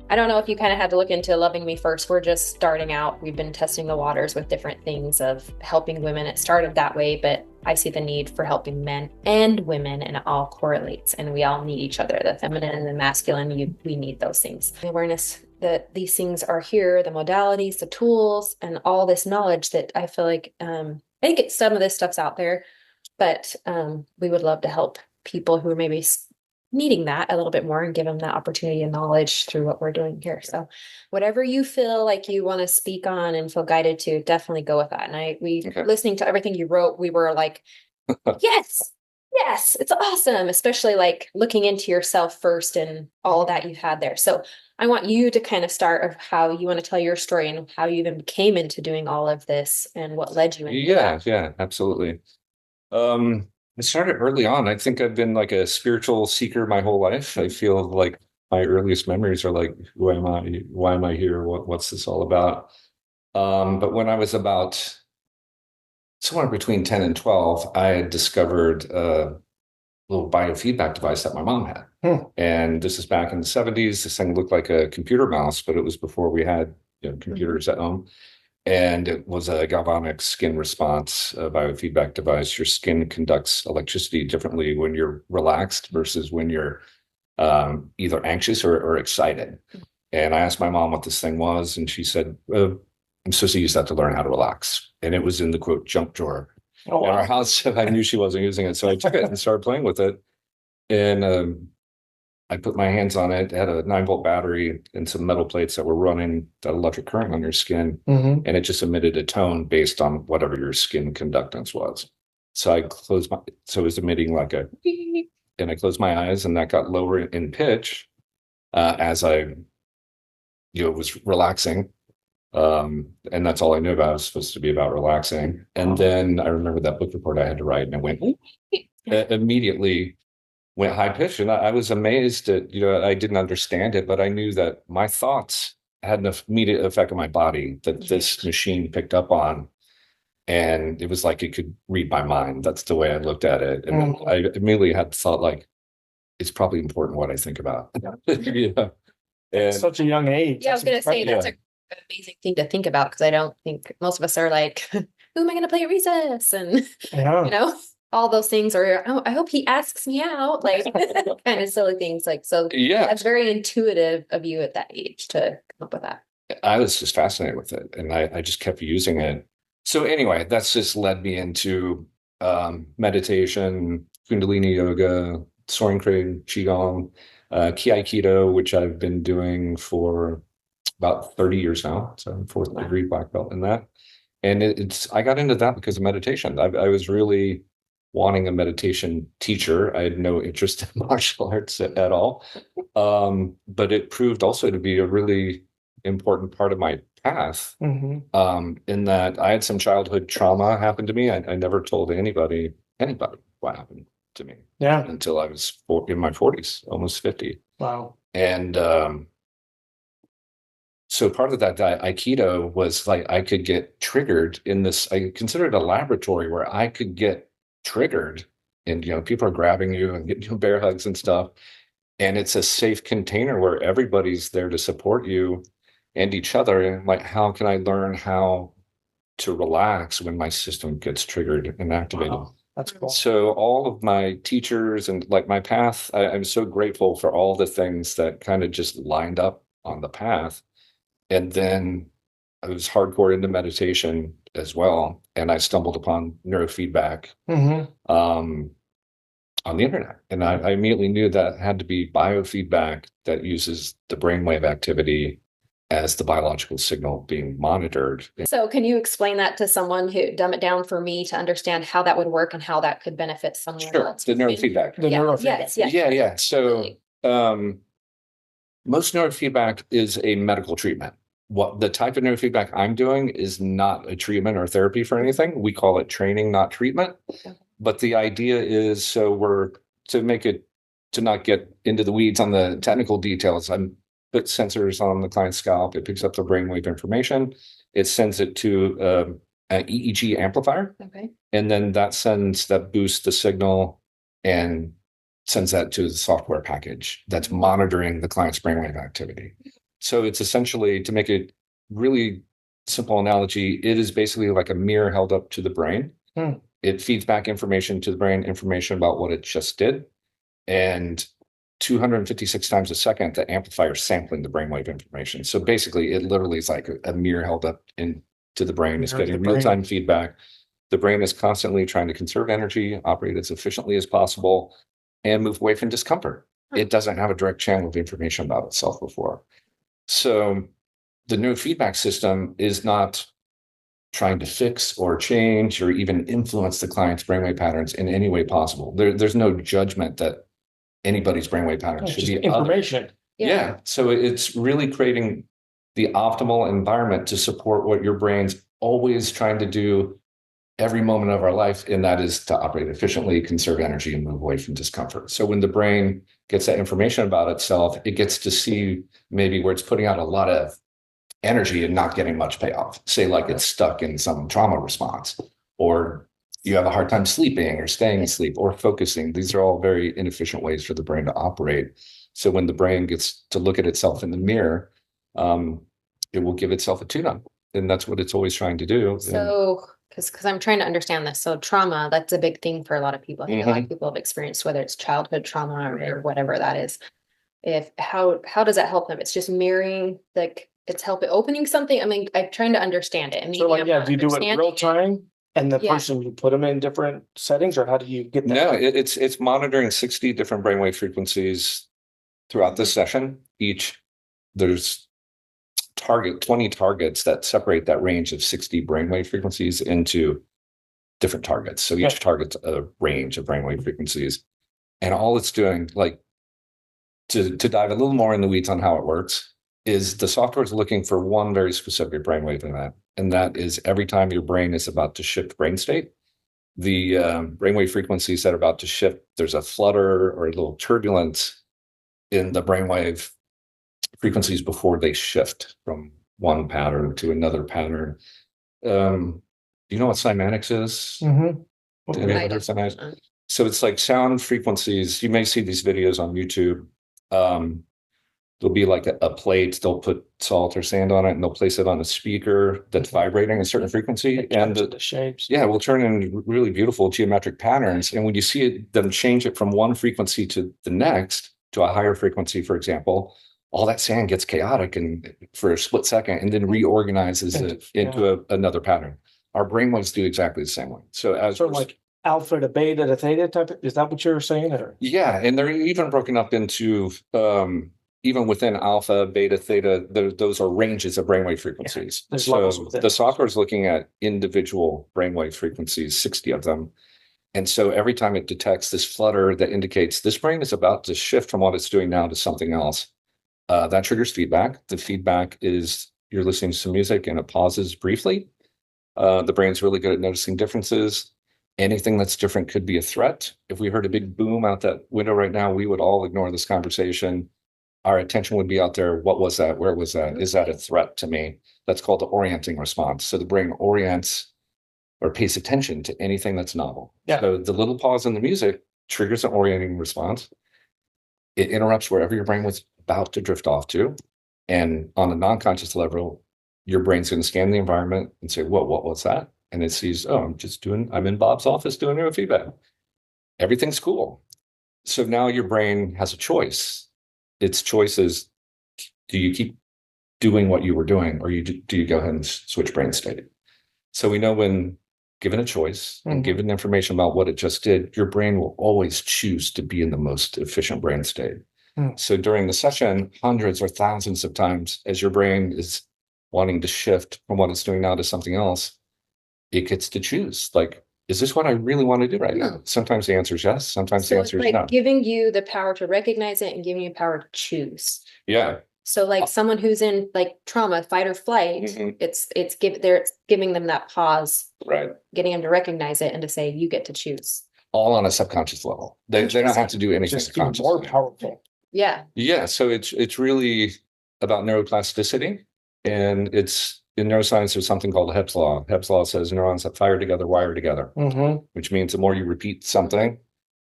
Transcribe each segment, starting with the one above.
I don't know if you kind of had to look into Loving Me First. We're just starting out. We've been testing the waters with different things of helping women. It started that way, but I see the need for helping men and women, and it all correlates. And we all need each other. The feminine and the masculine, we need those things. The awareness that these things are here, the modalities, the tools, and all this knowledge that I feel like, I think some of this stuff's out there, but we would love to help people who are maybe needing that a little bit more and give them that opportunity and knowledge through what we're doing here. So whatever you feel like you want to speak on and feel guided to, definitely go with that. And Okay. listening to everything you wrote, we were like, yes, yes, it's awesome, especially like looking into yourself first and all that you've had there. So I want you to kind of start of how you want to tell your story and how you even came into doing all of this and what led you into Yeah, that. yeah, absolutely. It started early on. I think I've been like a spiritual seeker my whole life. I feel like my earliest memories are like, who am I? Why am I here? What's this all about? But when I was about somewhere between 10 and 12, I had discovered a little biofeedback device that my mom had. And this is back in the 70s. This thing looked like a computer mouse, but it was before we had, computers at home. And it was a galvanic skin response biofeedback device. Your skin conducts electricity differently when you're relaxed versus when you're either anxious or excited. And I asked my mom what this thing was, and she said, I'm supposed to use that to learn how to relax. And it was in the quote junk drawer Oh, in our wow. house. I knew she wasn't using it. So I took it and started playing with it. And I put my hands on it. It had a 9-volt battery and some metal plates that were running that electric current on your skin. Mm-hmm. And it just emitted a tone based on whatever your skin conductance was. So it was emitting like a beep, and I closed my eyes and that got lower in pitch as I, was relaxing. And that's all I knew about. It was supposed to be about relaxing. And then I remember that book report I had to write and it went immediately went high pitched. And I was amazed that, I didn't understand it, but I knew that my thoughts had an immediate effect on my body that this machine picked up on. And it was like it could read my mind. That's the way I looked at it. And then I immediately had the thought like, it's probably important what I think about. Yeah. At And such a young age. Yeah, I was That's going to say incredible. that's an amazing thing to think about because I don't think most of us are like, who am I going to play at recess? And, Yeah. all those things, or oh, I hope he asks me out, like kind of silly things. Like, so yeah, that's very intuitive of you at that age to come up with that. I was just fascinated with it and I just kept using it. So anyway, that's just led me into meditation, Kundalini yoga, soaring crane, Qigong, Ki Aikido, which I've been doing for about 30 years now. So I'm fourth degree black belt in that. And I got into that because of meditation. I was really wanting a meditation teacher. I had no interest in martial arts at all. But it proved also to be a really important part of my path. Mm-hmm. In that I had some childhood trauma happen to me. I never told anybody what happened to me Yeah. until I was in my 40s, almost 50. Wow. And so part of that Aikido was like I could get triggered in this. I consider it a laboratory where I could get triggered, and people are grabbing you and getting you bear hugs and stuff. And it's a safe container where everybody's there to support you and each other. And like, how can I learn how to relax when my system gets triggered and activated? Wow. That's cool. So all of my teachers and like my path, I'm so grateful for all the things that kind of just lined up on the path. And then I was hardcore into meditation as well. And I stumbled upon neurofeedback Mm-hmm. on the internet. And I immediately knew that had to be biofeedback that uses the brainwave activity as the biological signal being monitored. So, can you explain that to someone who dumb it down for me to understand how that would work and how that could benefit someone Sure, else? the neurofeedback. The Yeah, neurofeedback. yes, yes. Yeah. So most neurofeedback is a medical treatment. What the type of neurofeedback I'm doing is not a treatment or therapy for anything. We call it training, not treatment. Okay. But the idea is to not get into the weeds on the technical details. I'm put sensors on the client's scalp. It picks up the brainwave information. It sends it to an EEG amplifier. Okay. And then that boosts the signal and sends that to the software package that's monitoring the client's brainwave activity. So it's essentially, to make it really simple analogy, it is basically like a mirror held up to the brain. It feeds back information to the brain, information about what it just did. And 256 times a second, the amplifier is sampling the brainwave information. So basically, it literally is like a mirror held up into the brain. It's getting real-time feedback. The brain is constantly trying to conserve energy, operate as efficiently as possible, and move away from discomfort. It doesn't have a direct channel of information about itself before. So the neurofeedback system is not trying to fix or change or even influence the client's brainwave patterns in any way possible. There's no judgment that anybody's brainwave patterns should be information. Yeah. So it's really creating the optimal environment to support what your brain's always trying to do every moment of our life, and that is to operate efficiently, conserve energy, and move away from discomfort. So when the brain gets that information about itself, it gets to see maybe where it's putting out a lot of energy and not getting much payoff. Say like it's stuck in some trauma response, or you have a hard time sleeping or staying asleep or focusing. These are all very inefficient ways for the brain to operate. So when the brain gets to look at itself in the mirror, it will give itself a tune-up. And that's what it's always trying to do. So, because I'm trying to understand this. So trauma, that's a big thing for a lot of people. I think a lot of people have experienced, whether it's childhood trauma or whatever that is. How does that help them? It's just mirroring, like it's helping opening something. I mean, I'm trying to understand it. And So like, do you do it real time? And the person, you put them in different settings, or how do you get that? No, it's monitoring 60 different brainwave frequencies throughout the session. There's 20 targets that separate that range of 60 brainwave frequencies into different targets. So each target's a range of brainwave frequencies. And all it's doing, like to dive a little more in the weeds on how it works, is the software is looking for one very specific brainwave event. And that is every time your brain is about to shift brain state, the brainwave frequencies that are about to shift, there's a flutter or a little turbulence in the brainwave frequencies before they shift from one pattern to another pattern. Do you know what cymatics is? So it's like sound frequencies. You may see these videos on YouTube. There'll be like a plate, they'll put salt or sand on it, and they'll place it on a speaker that's vibrating a certain frequency. And the shapes. Yeah, will turn in really beautiful geometric patterns. And when you see them change it from one frequency to the next, to a higher frequency, for example, all that sand gets chaotic and for a split second and then reorganizes it into another pattern. Our brainwaves do exactly the same way. So as sort of like alpha to beta to theta type of, is that what you're saying? Or? Yeah, and they're even broken up into even within alpha, beta, theta, those are ranges of brainwave frequencies. So the software is looking at individual brainwave frequencies, 60 of them. And so every time it detects this flutter that indicates this brain is about to shift from what it's doing now to something else, that triggers feedback. The feedback is you're listening to some music and it pauses briefly. The brain's really good at noticing differences. Anything that's different could be a threat. If we heard a big boom out that window right now, we would all ignore this conversation. Our attention would be out there. What was that? Where was that? Is that a threat to me? That's called the orienting response. So the brain orients or pays attention to anything that's novel. So the little pause in the music triggers an orienting response. It interrupts wherever your brain was about to drift off to. And on a non-conscious level, your brain's going to scan the environment and say, whoa, what was that? And it sees, oh, I'm in Bob's office doing neurofeedback. Everything's cool. So now your brain has a choice. Its choice is, do you keep doing what you were doing, or do you go ahead and switch brain state? So we know when given a choice and given information about what it just did, your brain will always choose to be in the most efficient brain state. So during the session, hundreds or thousands of times, as your brain is wanting to shift from what it's doing now to something else, it gets to choose. Like, is this what I really want to do right now? Sometimes the answer is yes. Sometimes the answer is no. Giving you the power to recognize it and giving you power to choose. Yeah. So like someone who's in like trauma, fight or flight, it's giving them that pause, right? Getting them to recognize it and to say, you get to choose. All on a subconscious level. They don't have to do anything conscious. More powerful. Yeah. Yeah. So it's really about neuroplasticity, and it's in neuroscience. There's something called Hebb's law. Hebb's law says neurons that fire together wire together, which means the more you repeat something,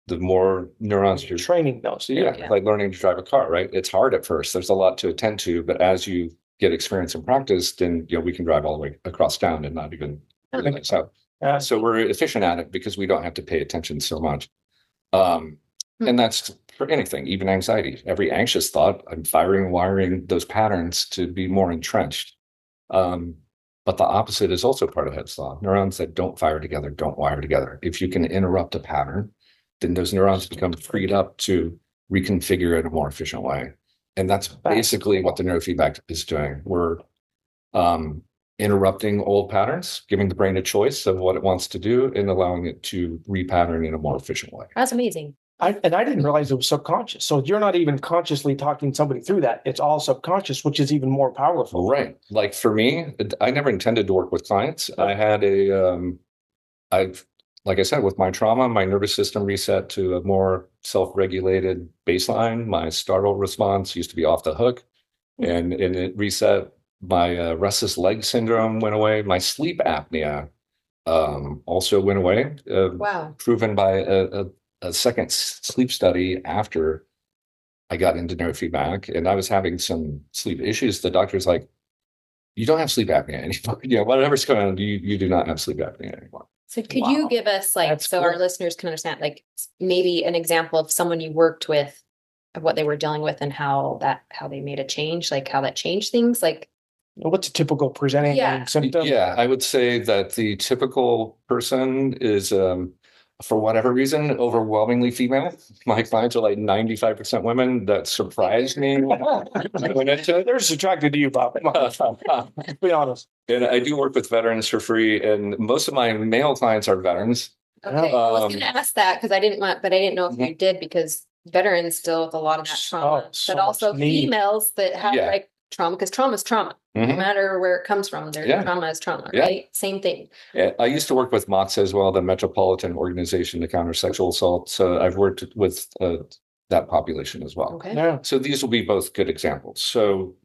the more neurons you're training those. yeah, like learning to drive a car, right? It's hard at first. There's a lot to attend to, but as you get experience and practice, then we can drive all the way across town and not even realize how. So we're efficient at it because we don't have to pay attention so much. And that's for anything, even anxiety. Every anxious thought, I'm wiring those patterns to be more entrenched. But the opposite is also part of Head's law. Neurons that don't fire together don't wire together. If you can interrupt a pattern, then those neurons become freed up to reconfigure it in a more efficient way. And that's basically what the neurofeedback is doing. We're interrupting old patterns, giving the brain a choice of what it wants to do and allowing it to repattern in a more efficient way. That's amazing. I didn't realize it was subconscious. So you're not even consciously talking somebody through that. It's all subconscious, which is even more powerful. Right. Like for me, I never intended to work with clients. I had like I said, with my trauma, my nervous system reset to a more self-regulated baseline. My startle response used to be off the hook, and it reset. My restless leg syndrome went away. My sleep apnea also went away. Wow. Proven by a second sleep study after I got into neurofeedback, and I was having some sleep issues. The doctor's like, "You don't have sleep apnea anymore. Whatever's going on, you do not have sleep apnea anymore." So could you give us our listeners can understand, like maybe an example of someone you worked with, of what they were dealing with and how they made a change, like how that changed things? Like, what's a typical presenting symptom? Yeah, I would say that the typical person is, for whatever reason, overwhelmingly female. My clients are like 95% women. That surprised me. They're just attracted to you, Bob. Be honest. And I do work with veterans for free, and most of my male clients are veterans. Okay, I was going to ask that because I didn't know if you did, because veterans deal with a lot of that trauma, but also females that have like trauma, because trauma is trauma. No matter where it comes from, their trauma is trauma, right? Same thing. Yeah, I used to work with MOTS as well, the Metropolitan Organization to Counter Sexual Assault. So I've worked with that population as well. Okay. Yeah. So these will be both good examples. So,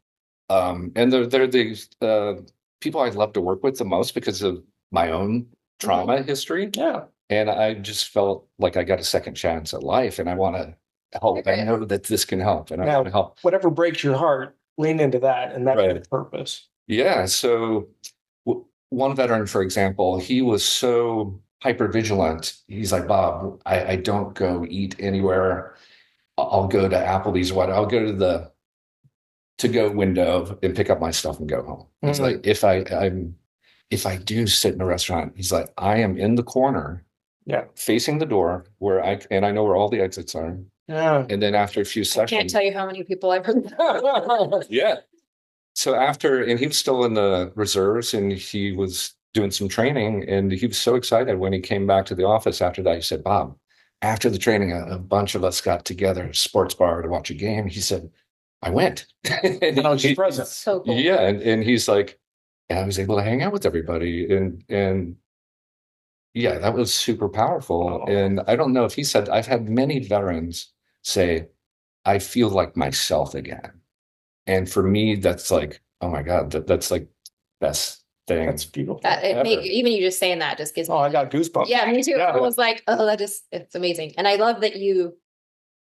and they're the people I love to work with the most because of my own trauma history. Yeah. And I just felt like I got a second chance at life, and I want to help. I know that this can help, and I want to help. Whatever breaks your heart, lean into that, and that's the purpose. Yeah. So one veteran, for example, he was so hypervigilant. He's like, "Bob, I don't go eat anywhere. I'll go to Applebee's or what. I'll go to the to-go window and pick up my stuff and go home." He's like, if I do sit in a restaurant, he's like, I am in the corner, facing the door where I know where all the exits are. Yeah. And then after a few seconds, I can't tell you how many people I've heard. Yeah. So and he was still in the reserves, and he was doing some training, and he was so excited when he came back to the office after that. He said, "Bob, after the training, a bunch of us got together at a sports bar to watch a game." He said, "I went." And I was present. So cool. Yeah. And he's like, and I was able to hang out with everybody. And yeah, that was super powerful. And I don't know if he said, I've had many veterans say, I feel like myself again. And for me, that's like, oh my God, that's like best thing. That's beautiful. Even you just saying that just gives me. I got goosebumps. Yeah, me too. Yeah. I was like, it's amazing. And I love that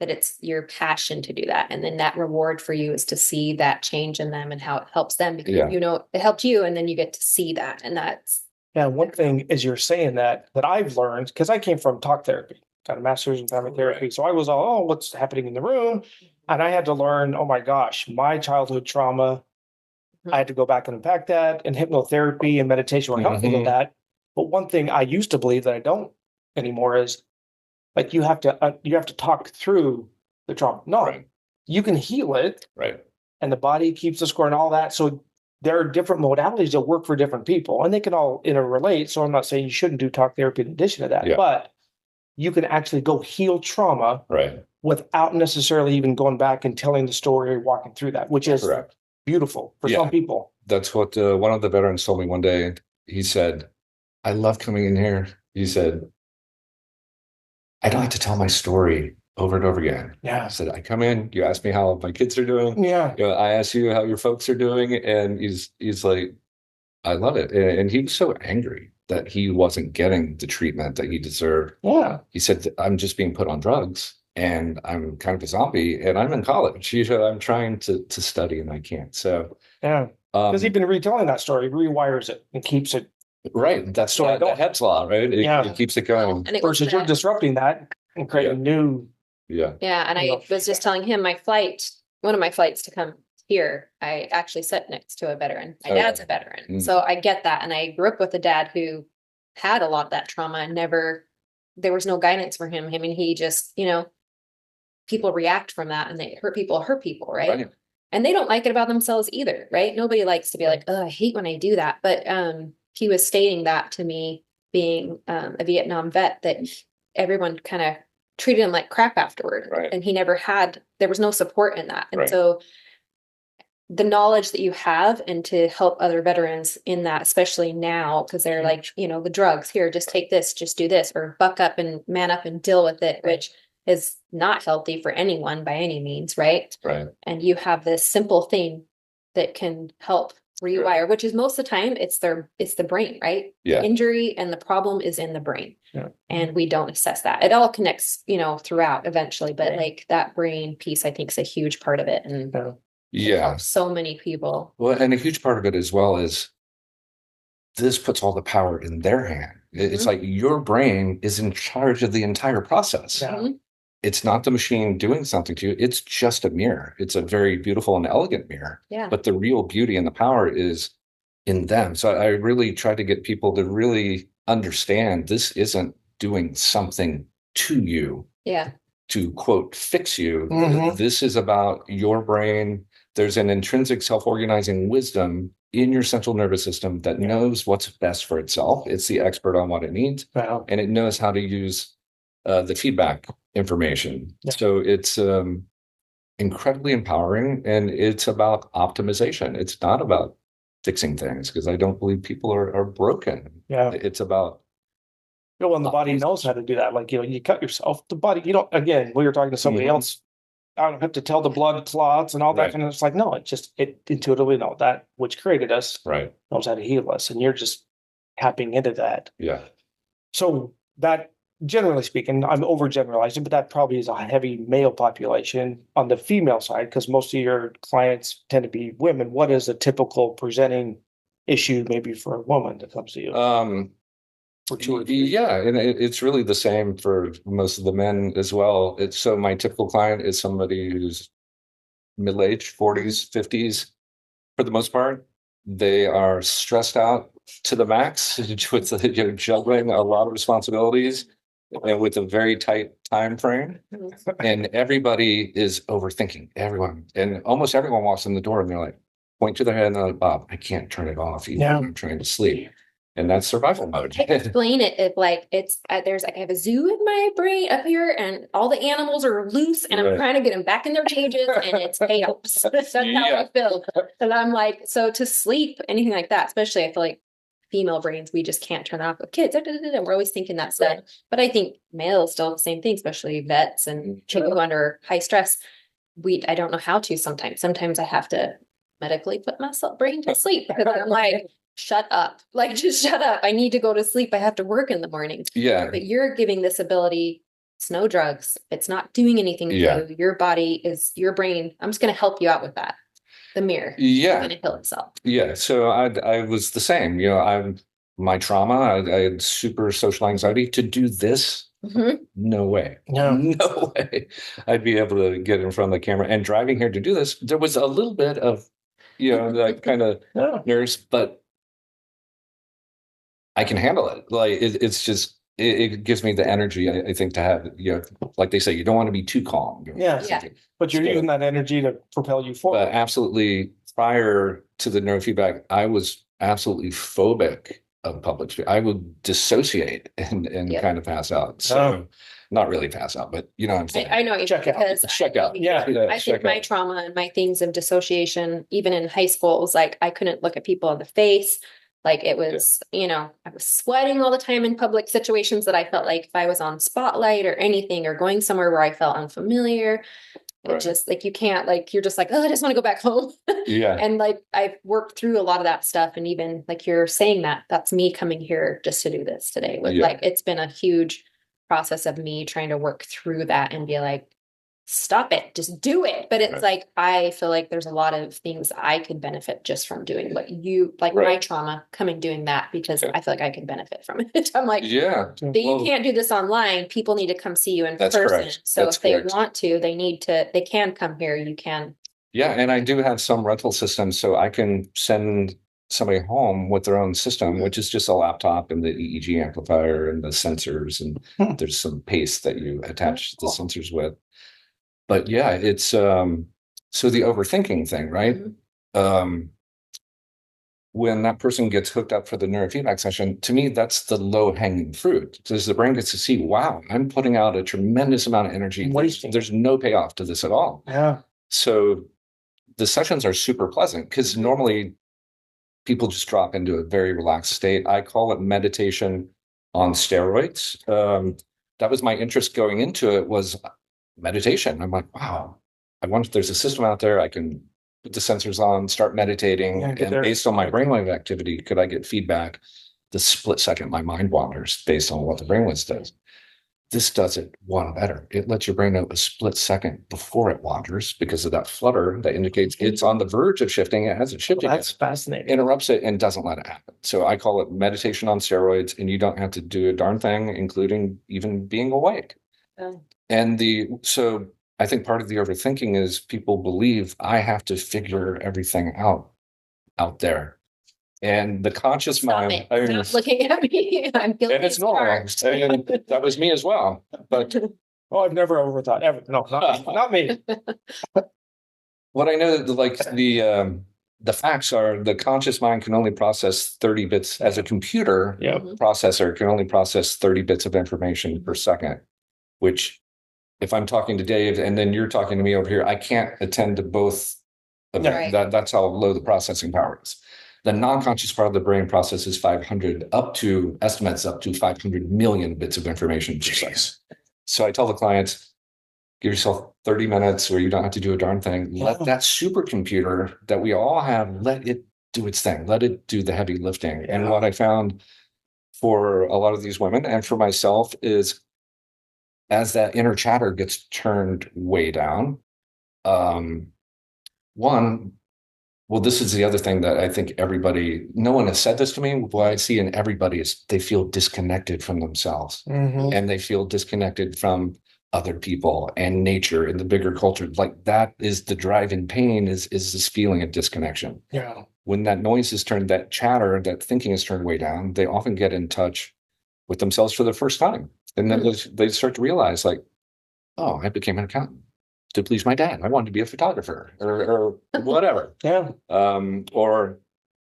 it's your passion to do that. And then that reward for you is to see that change in them and how it helps them, because it helped you, and then you get to see that. And that's. Yeah. One thing is, you're saying that I've learned, because I came from talk therapy, got a master's in family therapy. So I was all, what's happening in the room? And I had to learn, oh my gosh, my childhood trauma. I had to go back and unpack that, and hypnotherapy and meditation were helpful with that. But one thing I used to believe that I don't anymore is, like, you have to talk through the trauma. No, you can heal it. Right. And the body keeps the score and all that. So there are different modalities that work for different people, and they can all interrelate. So I'm not saying you shouldn't do talk therapy in addition to that, but you can actually go heal trauma without necessarily even going back and telling the story or walking through that, which is beautiful for some people. That's what one of the veterans told me one day. He said, I love coming in here. He said, I don't like to tell my story over and over again. Yeah. I said, I come in, you ask me how my kids are doing. Yeah. I ask you how your folks are doing. And he's like, I love it. And he was so angry. that he wasn't getting the treatment that he deserved. Yeah. He said, I'm just being put on drugs and I'm kind of a zombie and I'm in college. I'm trying to study and I can't. So, Yeah. Because he's been retelling that story, rewires it and keeps it. right. That's Story the going. Hebb's law, right? It keeps it going. And it was Versus you're that, disrupting that and creating new. Yeah. and I was just telling him one of my flights to come here, I actually sat next to a veteran. My dad's a veteran. Mm. So I get that. And I grew up with a dad who had a lot of that trauma and there was no guidance for him. I mean, he just, people react from that and they hurt people, right? Right. And they don't like it about themselves either, right? Nobody likes to be like, oh, I hate when I do that. But he was stating that to me, being a Vietnam vet, that everyone kind of treated him like crap afterward. Right. And there was no support in that. And Right. so the knowledge that you have and to help other veterans in that, especially now, because they're like, the drugs here, just take this, just do this, or buck up and man up and deal with it, which is not healthy for anyone by any means, right? Right. And you have this simple thing that can help rewire, which is most of the time it's the brain, right? Yeah. The injury and the problem is in the brain. Yeah. And we don't assess that. It all connects, throughout eventually, but like that brain piece, I think, is a huge part of it. And it helps so many people. Well, and a huge part of it as well is this puts all the power in their hand. It's like your brain is in charge of the entire process. Yeah. It's not the machine doing something to you. It's just a mirror. It's a very beautiful and elegant mirror. Yeah. But the real beauty and the power is in them. So I really try to get people to really understand this isn't doing something to you. Yeah. To quote, fix you. Mhm. This is about your brain. There's an intrinsic self-organizing wisdom in your central nervous system that knows what's best for itself. It's the expert on what it needs. Wow. And it knows how to use the feedback information. Yeah. So it's incredibly empowering, and it's about optimization. It's not about fixing things, because I don't believe people are broken. Yeah. It's about Well, and the body knows how to do that. Like, you cut yourself, the body, again, we were talking to somebody else. I don't have to tell the blood clots and all that. Right. And it's like, no, it intuitively know that which created us right. knows how to heal us. And you're just tapping into that. Yeah. So that, generally speaking, I'm overgeneralizing, but that probably is a heavy male population. On the female side, because most of your clients tend to be women, what is a typical presenting issue maybe for a woman that comes to you? For 2 or 3? Yeah, and it's really the same for most of the men as well. So my typical client is somebody who's middle-aged, 40s, 50s, for the most part. They are stressed out to the max with juggling a lot of responsibilities and with a very tight time frame. And everybody is overthinking. Everyone, and almost everyone walks in the door and they're like, point to their head and they're like, Bob, I can't turn it off. I'm trying to sleep. And that's survival mode. Explain it if it's there's like I have a zoo in my brain up here and all the animals are loose and I'm trying to get them back in their cages and it's chaos. That's how I feel. And I'm like, so to sleep, anything like that, especially I feel like female brains, we just can't turn off with kids. We're always thinking that stuff. But I think males still have the same thing, especially vets and people who are under high stress. I don't know how to sometimes. Sometimes I have to medically put my brain to sleep because I'm like, shut up. Like, just shut up. I need to go to sleep. I have to work in the morning. Yeah. But you're giving this ability. It's no drugs. It's not doing anything to you. Your body is your brain. I'm just going to help you out with that. The mirror. Yeah. It's going to heal itself. Yeah. So I was the same. My trauma, I had super social anxiety. To do this, no way. No way I'd be able to get in front of the camera. And driving here to do this, there was a little bit of, that kind of nerves, but I can handle it. Like it's just, it gives me the energy, I think, to have, like they say, you don't want to be too calm. But you're using that energy to propel you forward. But absolutely, prior to the neurofeedback, I was absolutely phobic of public speaking. I would dissociate and kind of pass out. So not really pass out, but what I'm saying. I know you check out. Yeah. I think my trauma and my things of dissociation, even in high school, it was like I couldn't look at people in the face. Like it was, I was sweating all the time in public situations that I felt like if I was on spotlight or anything or going somewhere where I felt unfamiliar, It just like, you can't, like, you're just like, oh, I just want to go back home. Yeah. And like, I've worked through a lot of that stuff. And even like you're saying that's me coming here just to do this today. With like, it's been a huge process of me trying to work through that and be like, stop it, just do it. But it's like, I feel like there's a lot of things I could benefit just from doing what you like, my trauma coming doing that, because I feel like I could benefit from it. I'm like, but you can't do this online. People need to come see you in person. Correct. So if they want to, they can come here. You can. Yeah. And I do have some rental systems, so I can send somebody home with their own system, which is just a laptop and the EEG amplifier and the sensors. And there's some paste that you attach the sensors with. But yeah, it's so the overthinking thing, right? When that person gets hooked up for the neurofeedback session, to me, that's the low-hanging fruit. Because the brain gets to see, wow, I'm putting out a tremendous amount of energy. There's no payoff to this at all. Yeah. So the sessions are super pleasant, because normally people just drop into a very relaxed state. I call it meditation on steroids. That was my interest going into it, was meditation. I'm like, wow, there's a system out there. I can put the sensors on, start meditating, and based on my brainwave activity, could I get feedback the split second my mind wanders based on what the brainwaves does? This does it one better. It lets your brain know a split second before it wanders, because of that flutter that indicates it's on the verge of shifting. It hasn't shifted. That's fascinating. Interrupts it and doesn't let it happen. So I call it meditation on steroids, and you don't have to do a darn thing, including even being awake. And so I think part of the overthinking is people believe I have to figure everything out there. And the conscious mind, Stop looking at me. I'm feeling and it's normal. And that was me as well. But I've never overthought ever. No, not me. What I know, like the facts are, the conscious mind can only process 30 bits as a computer processor can only process 30 bits of information per second, which, if I'm talking to Dave and then you're talking to me over here, I can't attend to both of them. That's how low the processing power is. The non-conscious part of the brain processes 500 estimates up to 500 million bits of information per second. So I tell the clients, give yourself 30 minutes where you don't have to do a darn thing. Let that supercomputer that we all have, let it do its thing. Let it do the heavy lifting. And what I found for a lot of these women and for myself is, as that inner chatter gets turned way down, this is the other thing that I think no one has said this to me. What I see in everybody is they feel disconnected from themselves, and they feel disconnected from other people and nature and the bigger culture. Like, that is the driving pain, is this feeling of disconnection. Yeah. When that noise is turned, that chatter, that thinking is turned way down, they often get in touch with themselves for the first time. And then they start to realize, like, oh, I became an accountant to please my dad. I wanted to be a photographer or whatever. Or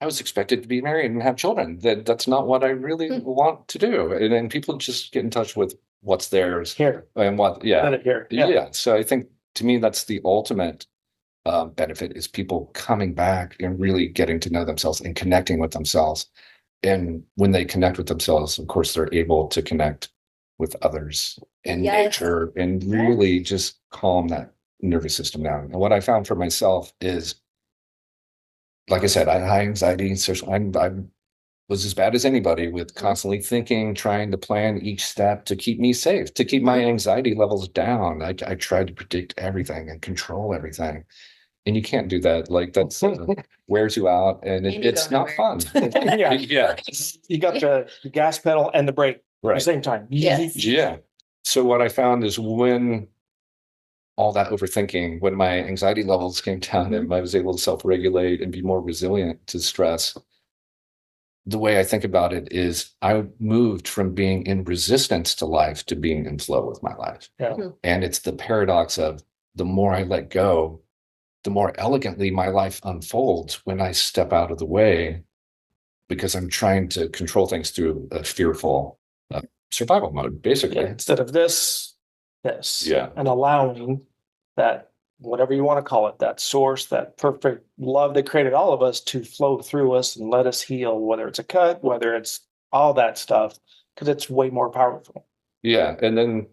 I was expected to be married and have children. That's not what I really want to do. And then people just get in touch with what's theirs here and what. Here. Yeah. So I think, to me, that's the ultimate benefit, is people coming back and really getting to know themselves and connecting with themselves. And when they connect with themselves, of course, they're able to connect with others and nature, and really just calm that nervous system down. And what I found for myself is, like I said, I had high anxiety. So I was as bad as anybody, with constantly thinking, trying to plan each step to keep me safe, to keep my anxiety levels down. I tried to predict everything and control everything. And you can't do that. Like, that's wears you out, and it's not fun. You got the gas pedal and the brake at the same time. Yeah. So what I found is, when all that overthinking, when my anxiety levels came down and I was able to self-regulate and be more resilient to stress, the way I think about it is, I moved from being in resistance to life to being in flow with my life. And it's the paradox of, the more I let go, the more elegantly my life unfolds when I step out of the way, because I'm trying to control things through a fearful survival mode, basically. Instead of this. And allowing that, whatever you want to call it, that source, that perfect love that created all of us, to flow through us and let us heal, whether it's a cut, whether it's all that stuff, because it's way more powerful. And then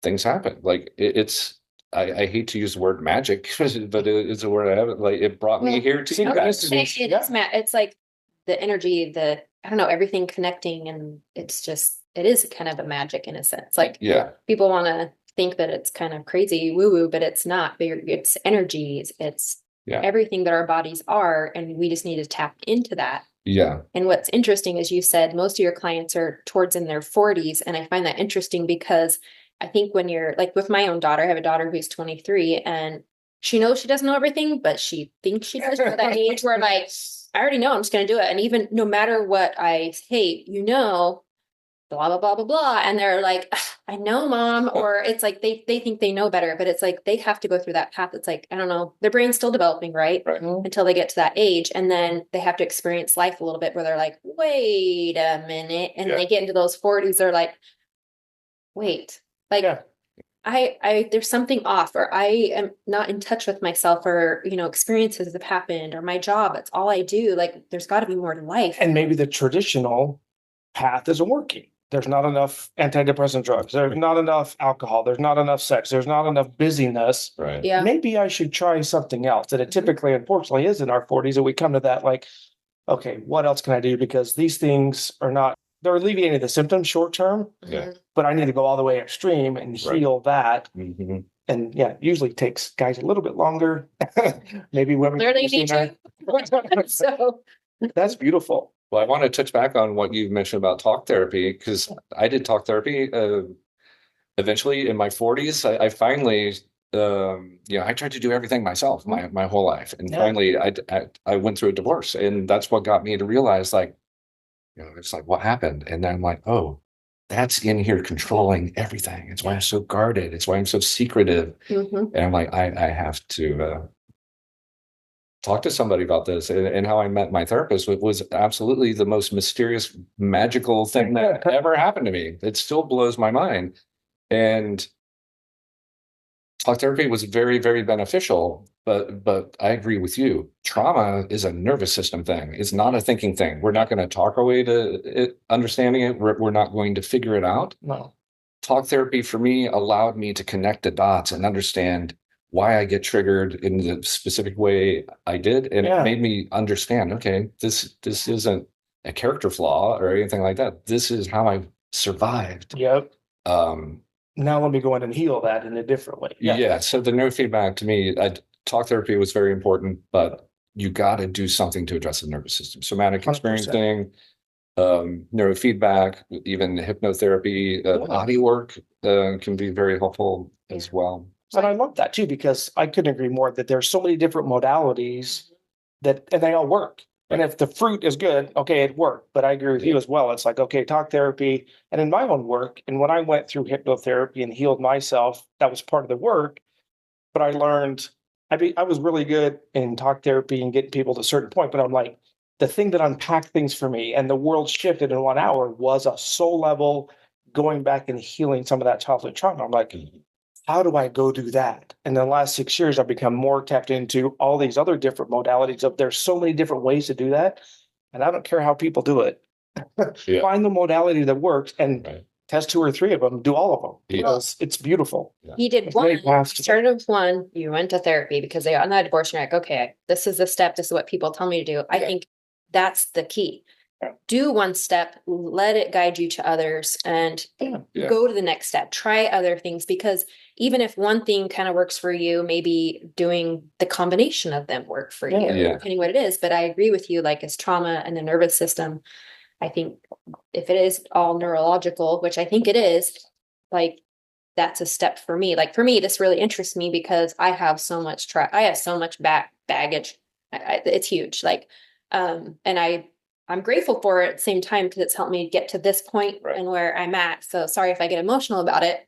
things happen. Like, it's I hate to use the word magic, but it's a word I haven't, like, it brought me here to you guys. It's like the energy, I don't know, everything connecting, and it is kind of a magic in a sense. Like, Yeah. people want to think that it's kind of crazy woo woo, but it's not. It's energies. It's everything that our bodies are, and we just need to tap into that. Yeah. And what's interesting is you said most of your clients are towards in their 40s, and I find that interesting because I think when you're like with my own daughter, I have a daughter who's 23, and she knows she doesn't know everything, but she thinks she does. At that age where like, I already know I'm just going to do it. And even no matter what I hate, blah, blah, blah, blah, blah. And they're like, I know, mom. Or it's like, they think they know better, but it's like, they have to go through that path. It's like, I don't know, their brain's still developing, right? Until they get to that age. And then they have to experience life a little bit where they're like, wait a minute. And they get into those 40s. They're like, wait, like, there's something off, or I am not in touch with myself, or, experiences have happened, or my job, it's all I do. Like, there's got to be more to life. And maybe the traditional path isn't working. There's not enough antidepressant drugs. There's not enough alcohol. There's not enough sex. There's not enough busyness. Right. Yeah. Maybe I should try something else. And it typically, unfortunately, is in our 40s. And we come to that like, okay, what else can I do? Because these things they're alleviating the symptoms short term. Yeah. But I need to go all the way extreme and heal that. Mm-hmm. And usually takes guys a little bit longer. Maybe women. Clearly need to. So that's beautiful. Well, I want to touch back on what you mentioned about talk therapy, because I did talk therapy eventually in my 40s. I finally, I tried to do everything myself my whole life. And finally, I went through a divorce. And that's what got me to realize, like, it's like, what happened? And then I'm like, oh, that's in here controlling everything. It's why I'm so guarded. It's why I'm so secretive. And I'm like, I have to talk to somebody about this. And how I met my therapist was absolutely the most mysterious, magical thing that ever happened to me. It still blows my mind. And talk therapy was very, very beneficial. But I agree with you. Trauma is a nervous system thing. It's not a thinking thing. We're not going to talk our way to understanding it. We're not going to figure it out. No. Talk therapy for me allowed me to connect the dots and understand why I get triggered in the specific way I did. And it made me understand, okay, this isn't a character flaw or anything like that. This is how I survived. Yep. Now let me go in and heal that in a different way. Yeah. So the neurofeedback, to me, talk therapy was very important, but you got to do something to address the nervous system. Somatic 100%. experiencing, neurofeedback, even hypnotherapy, body work can be very helpful as well. And I love that too, because I couldn't agree more that there's so many different modalities and they all work. And if the fruit is good, okay, it worked. But I agree with you as well. It's like, okay, talk therapy. And in my own work, and when I went through hypnotherapy and healed myself, that was part of the work. But I learned, I was really good in talk therapy and getting people to a certain point. But I'm like, the thing that unpacked things for me and the world shifted in 1 hour was a soul level going back and healing some of that childhood trauma. I'm like, how do I go do that? And in the last 6 years, I've become more tapped into all these other different modalities of there's so many different ways to do that. And I don't care how people do it. Find the modality that works and test 2 or 3 of them, do all of them because it's beautiful. He did one, started with one, you went to therapy because they got in that divorce. And you're like, okay, this is the step. This is what people tell me to do. I think that's the key. Do one step, let it guide you to others, and go to the next step. Try other things, because even if one thing kind of works for you, maybe doing the combination of them work for you, depending what it is. But I agree with you, like, as trauma and the nervous system, I think if it is all neurological, which I think it is, like, that's a step for me. Like, for me, this really interests me because I have so much I have so much baggage. It's huge. Like, and I'm grateful for it at the same time, because it's helped me get to this point and where I'm at. So sorry if I get emotional about it,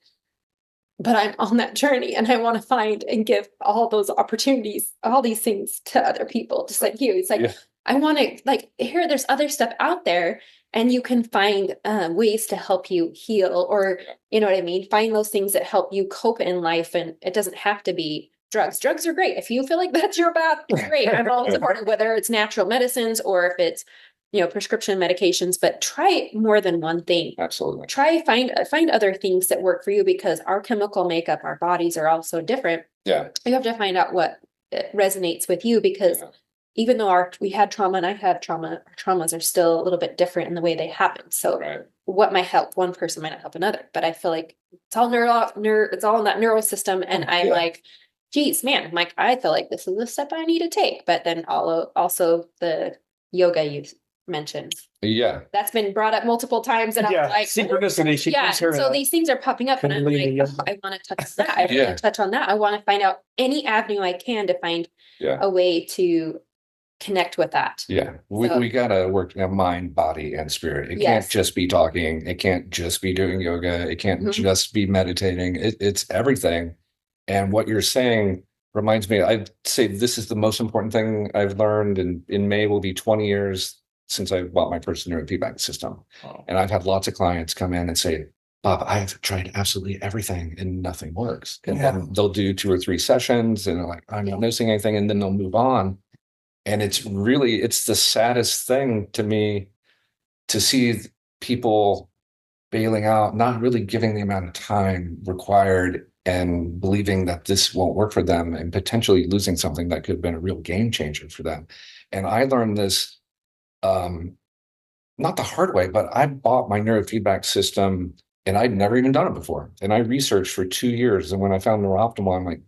but I'm on that journey, and I want to find and give all those opportunities, all these things to other people, just like you. It's like, I want to, like, here, there's other stuff out there, and you can find ways to help you heal, or, you know what I mean? Find those things that help you cope in life. And it doesn't have to be drugs. Drugs are great. If you feel like that's your path, great. I'm all supportive, whether it's natural medicines or if it's prescription medications, but try more than one thing. Absolutely. Find other things that work for you, because our chemical makeup, our bodies are all so different. Yeah. You have to find out what resonates with you, because even though we had trauma and I had trauma, our traumas are still a little bit different in the way they happen. So what might help one person might not help another, but I feel like it's all it's all in that neural system. And I'm like, geez, man, I'm like, I feel like this is the step I need to take. But then also the yoga you mentioned. Yeah. That's been brought up multiple times. And I'm like, synchronicity. So these things are popping up and I'm like, I want to touch on that. I want to touch on that. I want to find out any avenue I can to find a way to connect with that. Yeah. We got to work mind, body, and spirit. It can't just be talking. It can't just be doing yoga. It can't just be meditating. It's everything. And what you're saying reminds me, I'd say this is the most important thing I've learned. And in May will be 20 years since I bought my first neurofeedback system. And I've had lots of clients come in and say, Bob, I've tried absolutely everything and nothing works. And then they'll do 2 or 3 sessions and they're like, I'm not noticing anything. And then they'll move on. And it's the saddest thing to me to see people bailing out, not really giving the amount of time required and believing that this won't work for them and potentially losing something that could have been a real game changer for them. And I learned this, not the hard way, but I bought my neurofeedback system and I'd never even done it before. And I researched for 2 years. And when I found NeuroOptimal, I'm like,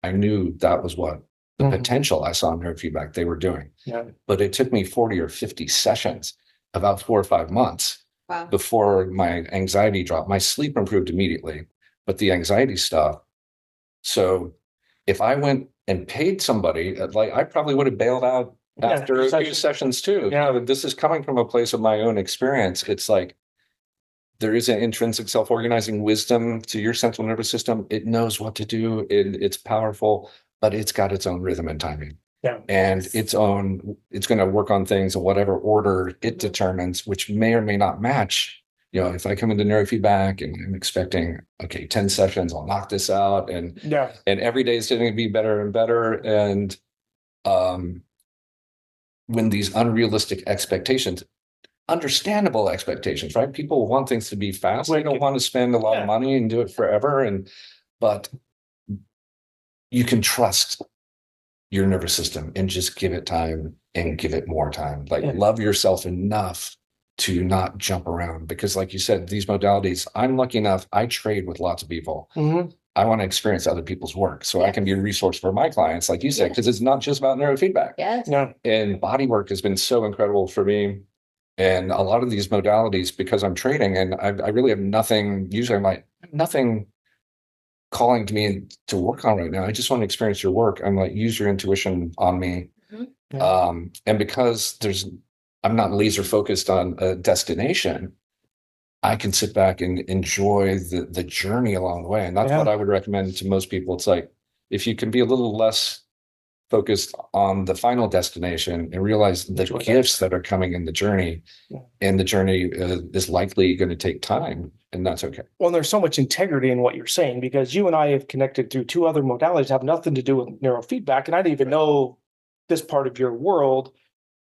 I knew that was what the potential I saw in neurofeedback they were doing. Yeah. But it took me 40 or 50 sessions, about 4 or 5 months before my anxiety dropped. My sleep improved immediately, but the anxiety stuff. So if I went and paid somebody, I probably would have bailed out after a few sessions too. Yeah. This is coming from a place of my own experience. It's like there is an intrinsic self-organizing wisdom to your central nervous system. It knows what to do. It's powerful, but it's got its own rhythm and timing. Yeah. And it's going to work on things in whatever order it determines, which may or may not match. If I come into neurofeedback and I'm expecting, 10 sessions, I'll knock this out. And every day is going to be better and better. And when these unrealistic expectations, understandable expectations, right? People want things to be fast. They don't want to spend a lot of money and do it forever. But you can trust your nervous system and just give it time and give it more time. Love yourself enough to not jump around, because like you said, these modalities, I'm lucky enough, I trade with lots of people. I want to experience other people's work so I can be a resource for my clients, like you said, because it's not just about neurofeedback. Yes. No. And body work has been so incredible for me. And a lot of these modalities, because I'm trading and I really have nothing, usually I'm like, nothing calling to me to work on right now. I just want to experience your work. I'm like, use your intuition on me. And because I'm not laser focused on a destination, I can sit back and enjoy the journey along the way. And that's what I would recommend to most people. It's like, if you can be a little less focused on the final destination and realize the gifts that are coming in the journey, and the journey is likely going to take time, and that's okay. Well, there's so much integrity in what you're saying, because you and I have connected through 2 other modalities that have nothing to do with neurofeedback, and I didn't even know this part of your world,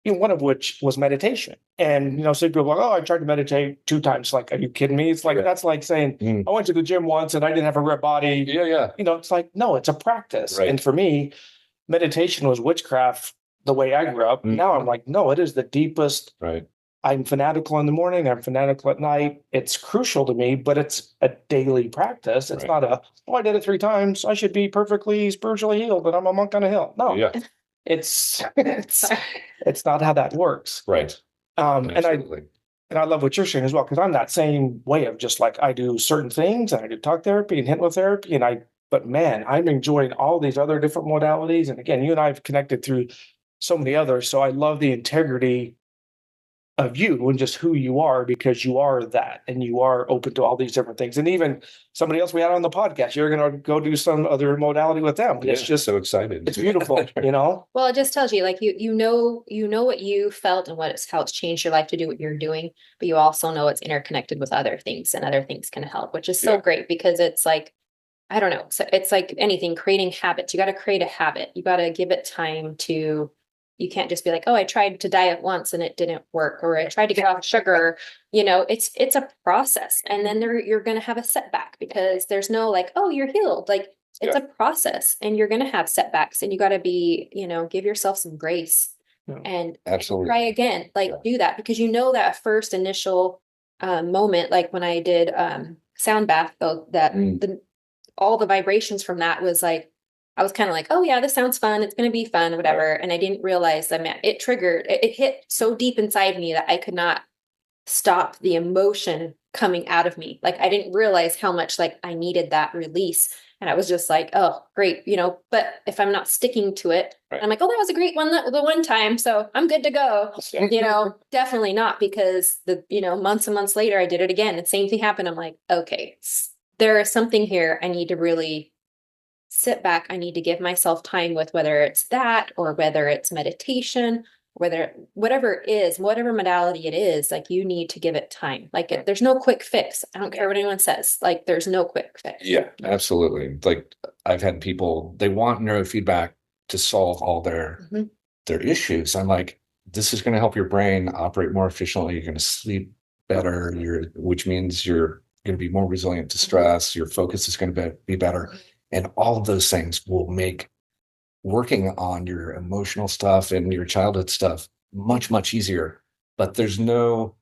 one of which was meditation. And, some people are like, oh, I tried to meditate 2 times. Like, are you kidding me? It's like, that's like saying, I went to the gym once and I didn't have a rep body. Yeah. It's like, no, it's a practice. Right. And for me, meditation was witchcraft the way I grew up. Now I'm like, no, it is the deepest. Right. I'm fanatical in the morning. I'm fanatical at night. It's crucial to me, but it's a daily practice. It's not I did it 3 times, I should be perfectly spiritually healed and I'm a monk on a hill. No, it's not how that works. Right. And I love what you're saying as well, because I'm that same way of just like, I do certain things and I do talk therapy and hypnotherapy, but man, I'm enjoying all these other different modalities. And again, you and I have connected through so many others. So I love the integrity of you and just who you are, because you are that and you are open to all these different things. And even somebody else we had on the podcast, you're going to go do some other modality with them. It's just so excited. It's beautiful, Well, it just tells you, like, you know what you felt and how it's changed your life to do what you're doing, but you also know it's interconnected with other things, and other things can help, which is so great, because it's like, I don't know. So it's like anything, creating habits. You got to create a habit. You got to give it time to You can't just be like, oh, I tried to diet once and it didn't work, or I tried to get off sugar. It's a process. And then you're going to have a setback, because there's no like, oh, you're healed. Like, it's a process, and you're going to have setbacks, and you got to be, give yourself some grace and Absolutely. try again, like do that, because that first initial moment, like when I did sound bath, though, that all the vibrations from that was like, I was kind of like, oh yeah, this sounds fun. It's going to be fun, whatever. And I didn't realize that it hit so deep inside me that I could not stop the emotion coming out of me. Like, I didn't realize how much like I needed that release. And I was just like, oh, great, but if I'm not sticking to it, I'm like, oh, that was a great one, the one time, so I'm good to go. Definitely not, because months and months later, I did it again. The same thing happened. I'm like, okay, there is something here. I need to really sit back. I need to give myself time with, whether it's that, or whether it's meditation, whatever it is, whatever modality it is, like, you need to give it time. Like, there's no quick fix. I don't care what anyone says. Like, there's no quick fix. Yeah, absolutely. Like, I've had people, they want neurofeedback to solve all their issues. I'm like, this is going to help your brain operate more efficiently. You're going to sleep better, which means you're going to be more resilient to stress. Your focus is going to be better. And all of those things will make working on your emotional stuff and your childhood stuff much, much easier. But there's no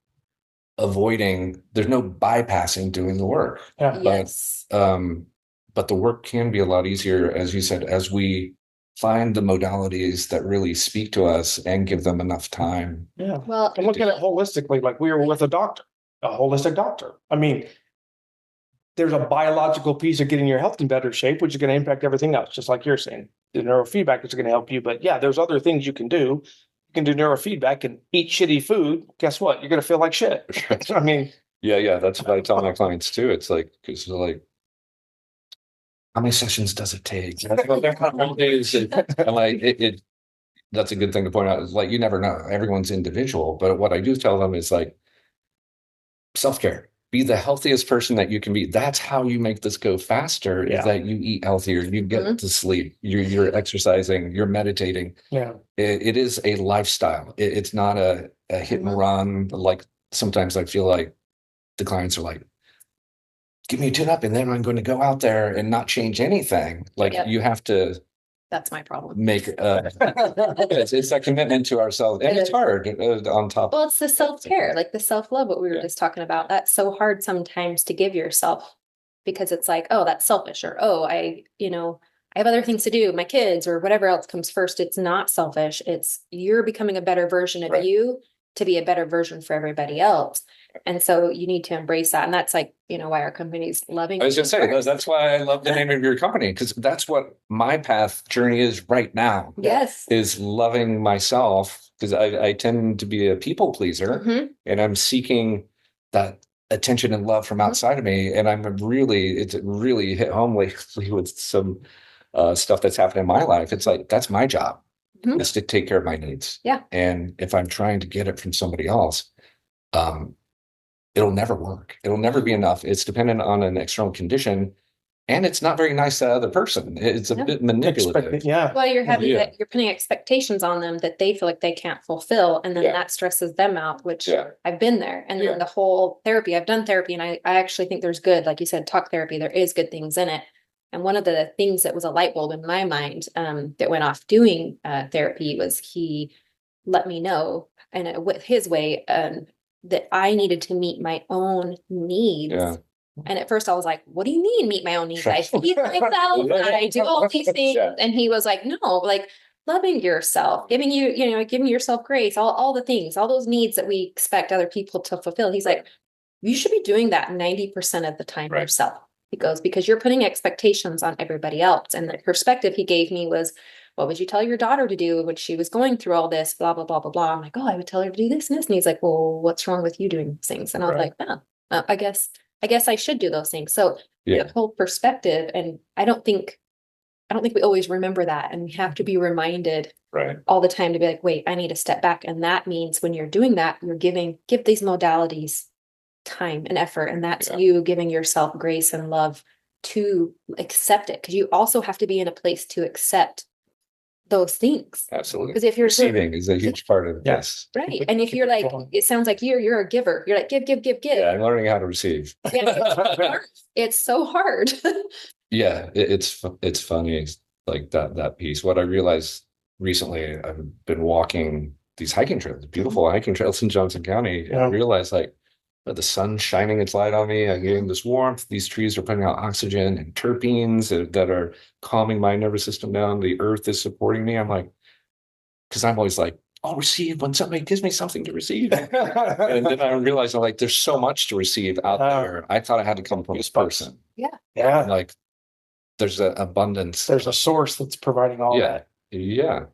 bypassing doing the work. Yeah. Yes. But the work can be a lot easier, as you said, as we find the modalities that really speak to us and give them enough time. Yeah. Well, And look at it holistically, like we were with a holistic doctor. I mean, there's a biological piece of getting your health in better shape, which is going to impact everything else, just like you're saying. The neurofeedback is going to help you. But yeah, there's other things you can do. You can do neurofeedback and eat shitty food. Guess what? You're going to feel like shit. I mean, yeah, that's what I tell my clients too. It's like, because they're like, how many sessions does it take? Days, and like that's a good thing to point out. Is like, you never know. Everyone's individual. But what I do tell them is like, self-care. Be the healthiest person that you can be. That's how you make this go faster, is that you eat healthier, you get to sleep, you're exercising, you're meditating. Yeah. It is a lifestyle. It's not a hit and run. Like, sometimes I feel like the clients are like, give me a tune up and then I'm going to go out there and not change anything. Like, you have to that's my problem. make it's a commitment to ourselves, and it's hard on top. Well, it's the self-care, like the self-love, what we were just talking about. That's so hard sometimes to give yourself, because it's like, oh, that's selfish, or oh, I have other things to do, my kids, or whatever else comes first. It's not selfish. It's you're becoming a better version of you to be a better version for everybody else. And so you need to embrace that. And that's like, why our company's loving. I was just saying, that's why I love the name of your company, because that's what my path journey is right now. Yes. Is loving myself, because I tend to be a people pleaser, and I'm seeking that attention and love from outside of me. And it's really hit home lately with some stuff that's happened in my life. It's like, that's my job, is to take care of my needs. Yeah. And if I'm trying to get it from somebody else, it'll never work. It'll never be enough. It's dependent on an external condition, and it's not very nice to the other person. It's a bit manipulative. Well, you're you're putting expectations on them that they feel like they can't fulfill, and then that stresses them out, which I've been there. And then the whole therapy, I've done therapy, and I actually think there's good, like you said, talk therapy, there is good things in it. And one of the things that was a light bulb in my mind that went off doing therapy was, he let me know, and with his way, that I needed to meet my own needs. Yeah. And at first I was like, what do you mean meet my own needs? I feed myself, I do all these things. And he was like, no, like loving yourself, giving yourself grace, all the things, all those needs that we expect other people to fulfill. He's like, you should be doing that 90% of the time yourself. He goes, because you're putting expectations on everybody else. And the perspective he gave me was, what would you tell your daughter to do when she was going through all this, blah, blah, blah, blah, blah. I'm like, oh, I would tell her to do this and this. And he's like, well, what's wrong with you doing these things? And I was like, oh, I guess I should do those things. So the whole perspective, and I don't think we always remember that. And we have to be reminded all the time to be like, wait, I need to step back. And that means when you're doing that, you're give these modalities time and effort. And that's you giving yourself grace and love to accept it. Because you also have to be in a place to accept those things. Absolutely. Because if you're Receiving is a huge part of Yes. this. right, and if you're like, it sounds like you're a giver. You're like, give. Yeah, I'm learning how to receive. Yeah, it's so hard. Yeah, it's funny, like that piece. What I realized recently, I've been walking these hiking trails, beautiful hiking trails in Johnson County, and I realized like the sun's shining its light on me. I'm getting this warmth. These trees are putting out oxygen and terpenes that are calming my nervous system down. The earth is supporting me. I'm like, because I'm always like, I'll receive when somebody gives me something to receive. And then I realized I'm like, there's so much to receive out there. I thought I had to come from this person. Yeah. Like there's an abundance. There's a source that's providing all that. Yeah.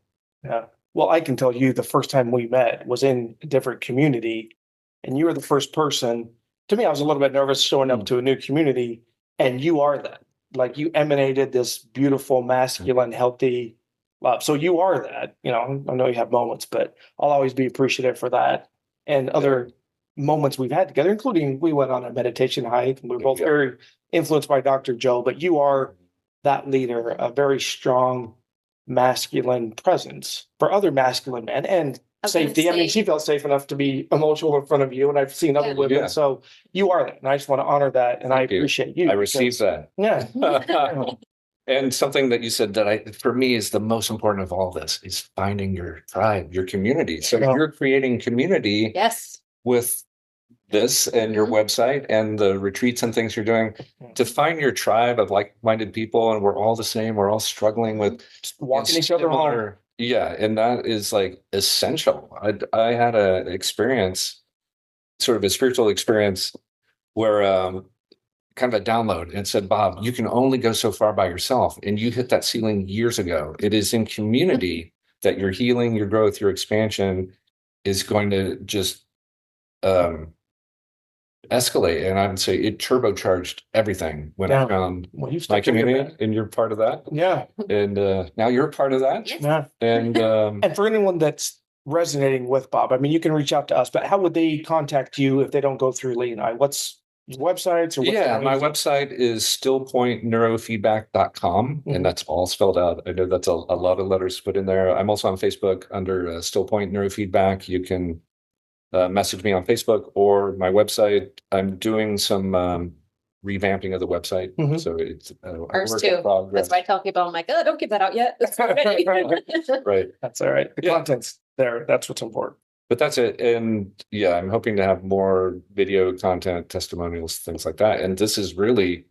Yeah. Well, I can tell you the first time we met was in a different community, and you were the first person. To me, I was a little bit nervous showing up to a new community, and you are that. Like you emanated this beautiful, masculine, healthy love. So you are that. You know, I know you have moments, but I'll always be appreciative for that and other moments we've had together, including we went on a meditation hike, and we were both very influenced by Dr. Joe. But you are that leader, a very strong masculine presence for other masculine men and safety. I mean, she felt safe enough to be emotional in front of you, and I've seen other women. Yeah. So you are that, and I just want to honor that, and I appreciate you. I received that. Yeah. And something that you said that for me is the most important of all this is finding your tribe, your community. So you're creating community with this and your website and the retreats and things you're doing to find your tribe of like-minded people, and we're all the same. We're all struggling with walking each other home. Yeah, and that is like essential. I had an experience, sort of a spiritual experience, where kind of a download, and it said, Bob, you can only go so far by yourself, and you hit that ceiling years ago. It is in community that your healing, your growth, your expansion is going to just escalate. And I would say it turbocharged everything when I found my community, and you're part of that. Yeah. And now you're part of that. Yeah. And and for anyone that's resonating with Bob, I mean, you can reach out to us, but how would they contact you if they don't go through Lee and I? What's websites or my website is stillpointneurofeedback.com, and that's all spelled out. I know that's a lot of letters put in there. I'm also on Facebook under Stillpoint Neurofeedback. You can message me on Facebook or my website. I'm doing some revamping of the website. So it's ours too. That's why I tell people, I'm like, oh, don't give that out yet. It's not ready. Right. That's all right. The content's there. That's what's important. But that's it. And yeah, I'm hoping to have more video content, testimonials, things like that. And this is really,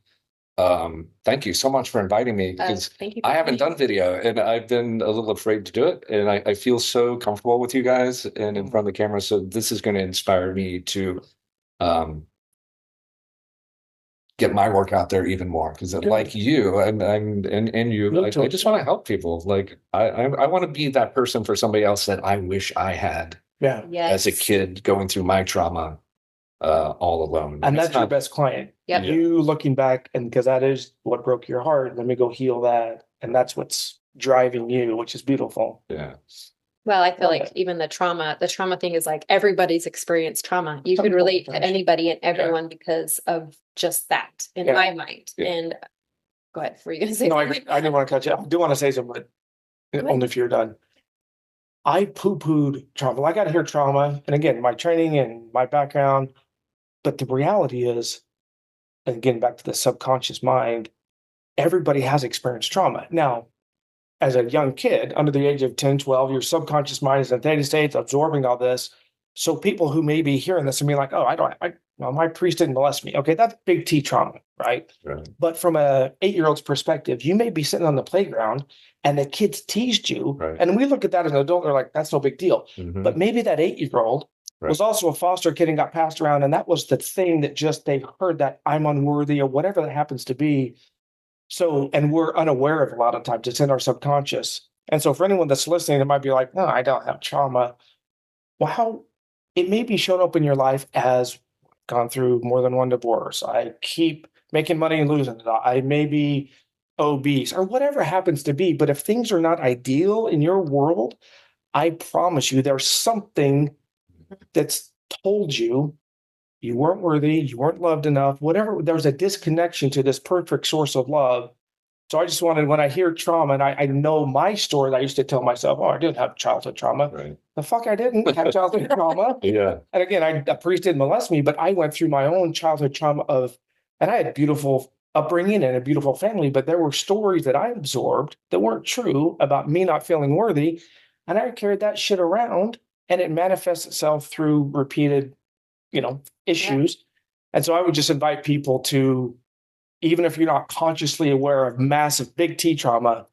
thank you so much for inviting me, because I haven't done video and I've been a little afraid to do it. And I feel so comfortable with you guys and in front of the camera. So this is going to inspire me to get my work out there even more, because like you and you, I just want to help people. Like I want to be that person for somebody else that I wish I had as a kid going through my trauma all alone. And that's your best client. You looking back, and because that is what broke your heart, let me go heal that. And that's what's driving you, which is beautiful. Yeah. Well, I feel like even the trauma thing is like everybody's experienced trauma. You could relate to anybody and everyone because of just that in my mind. And go ahead. Were you going to say something? I didn't want to cut you. I do want to say something, but only if you're done. I poo-pooed trauma. I got to hear trauma. And again, my training and my background. But the reality is, and again, back to the subconscious mind, everybody has experienced trauma. Now, as a young kid, under the age of 10, 12, your subconscious mind is in theta states, absorbing all this. So people who may be hearing this and be like, oh, my priest didn't molest me. Okay, that's big T trauma, right? But from a 8-year-old's perspective, you may be sitting on the playground and the kids teased you. And we look at that as an adult, they're like, that's no big deal. But maybe that 8-year-old was also a foster kid and got passed around. And that was the thing that just they heard that I'm unworthy or whatever that happens to be. So, and we're unaware of a lot of times, it's in our subconscious. And so for anyone that's listening, it might be like, no, I don't have trauma. Well, how it may be shown up in your life as gone through more than one divorce. I keep making money and losing it. I may be obese or whatever happens to be. But if things are not ideal in your world, I promise you there's something that's told you you weren't worthy, you weren't loved enough, whatever. There's a disconnection to this perfect source of love. So I just wanted, when I hear trauma and I know my story, I used to tell myself, oh, I didn't have childhood trauma. Right. The fuck I didn't have childhood trauma. Yeah. And again, a priest didn't molest me, but I went through my own childhood trauma and I had beautiful upbringing and a beautiful family, but there were stories that I absorbed that weren't true about me not feeling worthy. And I carried that shit around, and it manifests itself through repeated, issues. And so I would just invite people to, even if you're not consciously aware of massive big T trauma,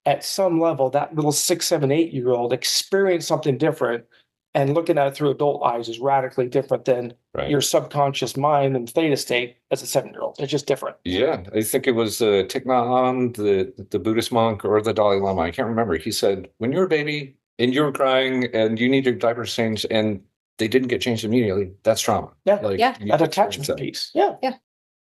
at some level, that little 6, 7, 8-year-old experience something different, and looking at it through adult eyes is radically different than your subconscious mind and theta state as a 7-year-old. It's just different. Yeah, I think it was Thich Nhat Hanh, the Buddhist monk, or the Dalai Lama. I can't remember. He said, when you're a baby and you were crying and you need your diapers changed and they didn't get changed immediately, that's trauma. Yeah, like that attachment piece. Yeah.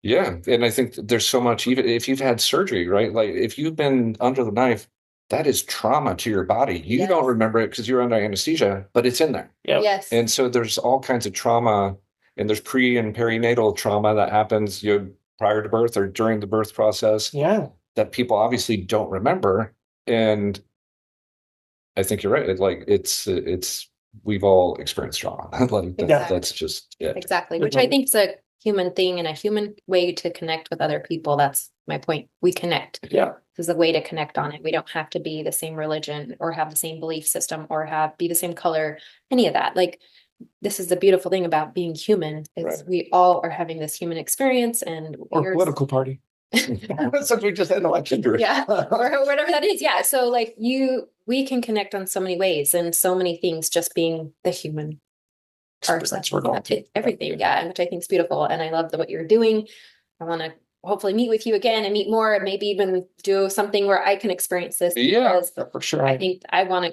Yeah, and I think there's so much, even if you've had surgery, right? Like if you've been under the knife, that is trauma to your body. You don't remember it because you're under anesthesia, but it's in there. Yep. Yes. And so there's all kinds of trauma, and there's pre and perinatal trauma that happens prior to birth or during the birth process. Yeah. That people obviously don't remember. And I think you're right. It's we've all experienced trauma. That's just it. Exactly. Which I think is a human thing and a human way to connect with other people. That's my point. We connect. Yeah. This is a way to connect on it. We don't have to be the same religion or have the same belief system or be the same color, any of that. Like, this is the beautiful thing about being human is we all are having this human experience or political party. Since we just had an election. Yeah. Or whatever that is. Yeah. So we can connect on so many ways and so many things, just being the human person. Everything. Yeah. And which I think is beautiful. And I love what you're doing. I want to hopefully meet with you again and meet more, and maybe even do something where I can experience this. Yeah, for sure. I think I want to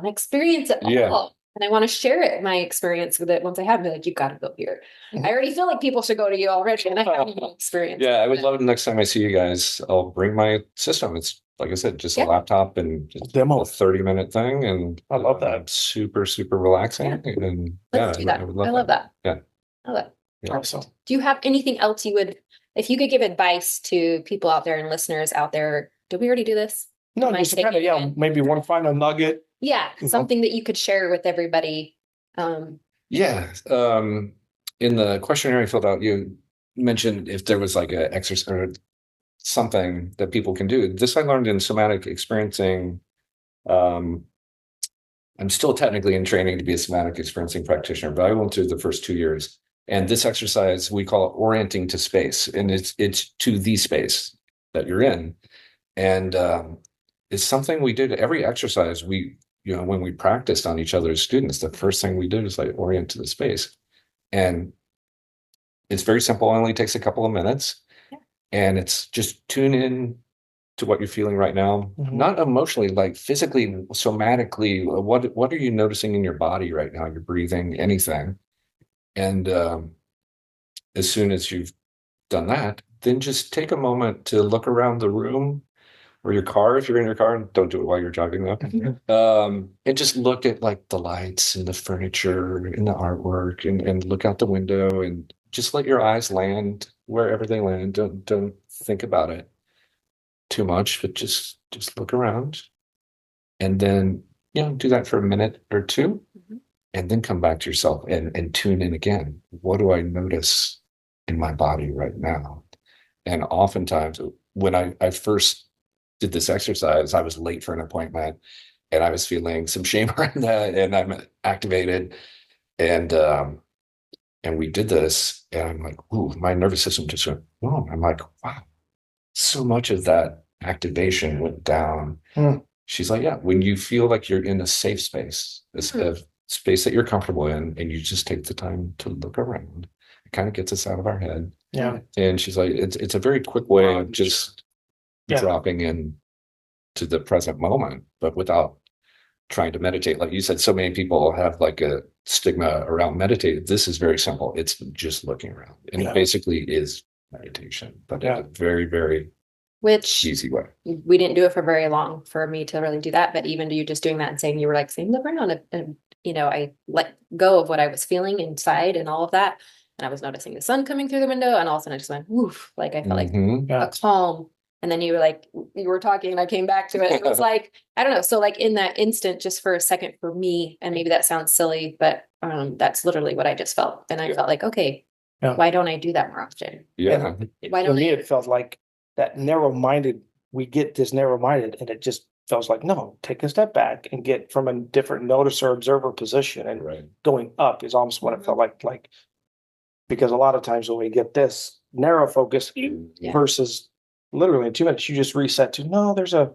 experience it all. And I want to share it, my experience with it once I have it. Like, you got to go here. I already feel like people should go to you already, and I haven't experienced. Yeah, I would love it. Next time I see you guys, I'll bring my system. It's like I said, just a laptop and just demo, a 30-minute thing, and I love that. Super, super relaxing. And let's do that. I love that. Yeah, I love that. Yeah. Awesome. Do you have anything else if you could give advice to people out there and listeners out there? Did we already do this? No, just kind of, maybe one final nugget. Yeah, something that you could share with everybody. In the questionnaire I filled out, you mentioned if there was like a exercise or something that people can do. This I learned in somatic experiencing. I'm still technically in training to be a somatic experiencing practitioner, but I went through the first 2 years. And this exercise, we call it orienting to space, and it's to the space that you're in. And it's something we did every exercise. When we practiced on each other's students, the first thing we did was like orient to the space. And it's very simple. It only takes a couple of minutes. Yeah. And it's just tune in to what you're feeling right now, not emotionally, like physically, somatically. What are you noticing in your body right now? You're breathing, anything. And as soon as you've done that, then just take a moment to look around the room or your car. If you're in your car, don't do it while you're driving though. And just look at like the lights and the furniture and the artwork, and look out the window, and just let your eyes land wherever they land. Don't think about it too much, but just look around, and then do that for a minute or two. And then come back to yourself and tune in again. What do I notice in my body right now? And oftentimes when I first did this exercise, I was late for an appointment and I was feeling some shame around that, and I'm activated. And we did this, and I'm like, ooh, my nervous system just went boom. I'm like, wow, so much of that activation went down. She's like, yeah, when you feel like you're in a safe space, a space that you're comfortable in, and you just take the time to look around, it kind of gets us out of our head. Yeah. And she's like, it's a very quick way of just dropping in to the present moment, but without trying to meditate. Like you said, so many people have like a stigma around meditating. This is very simple. It's just looking around, and it basically is meditation, but in a very, very easy way. We didn't do it for very long for me to really do that, but even you just doing that and saying, you were like saying, look around, and I let go of what I was feeling inside and all of that. And I was noticing the sun coming through the window, and all of a sudden I just went, woof, like I felt like a calm And then you were like, you were talking and I came back to it. It was like, I don't know. So like in that instant, just for a second for me, and maybe that sounds silly, but that's literally what I just felt. And I felt like, okay, why don't I do that more often? Yeah. Why To don't me, I? it felt like that narrow-minded, we get this narrow-minded, and it just feels like, no, take a step back and get from a different noticer observer position, and Right. going up is almost what it felt like, because a lot of times when we get this narrow focus versus literally in 2 minutes, you just reset to, no, there's a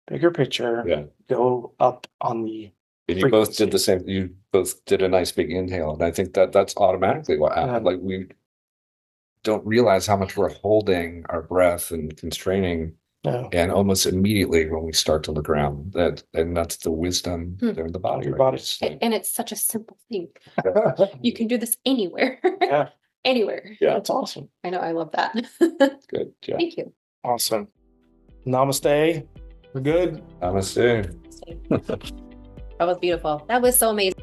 bigger picture. Yeah. Go up on the And you both did the same. You both did a nice big inhale, and I think that that's automatically what happened. Like we don't realize how much we're holding our breath and constraining, and almost immediately when we start to look around, and that's the wisdom in the body. Your Right? body. It's like, And it's such a simple thing. You can do this anywhere. Yeah. Anywhere. yeah, That's awesome. I know. I love that. good. Yeah. Thank you. Awesome. Namaste. We're good. Namaste. That was beautiful. That was so amazing.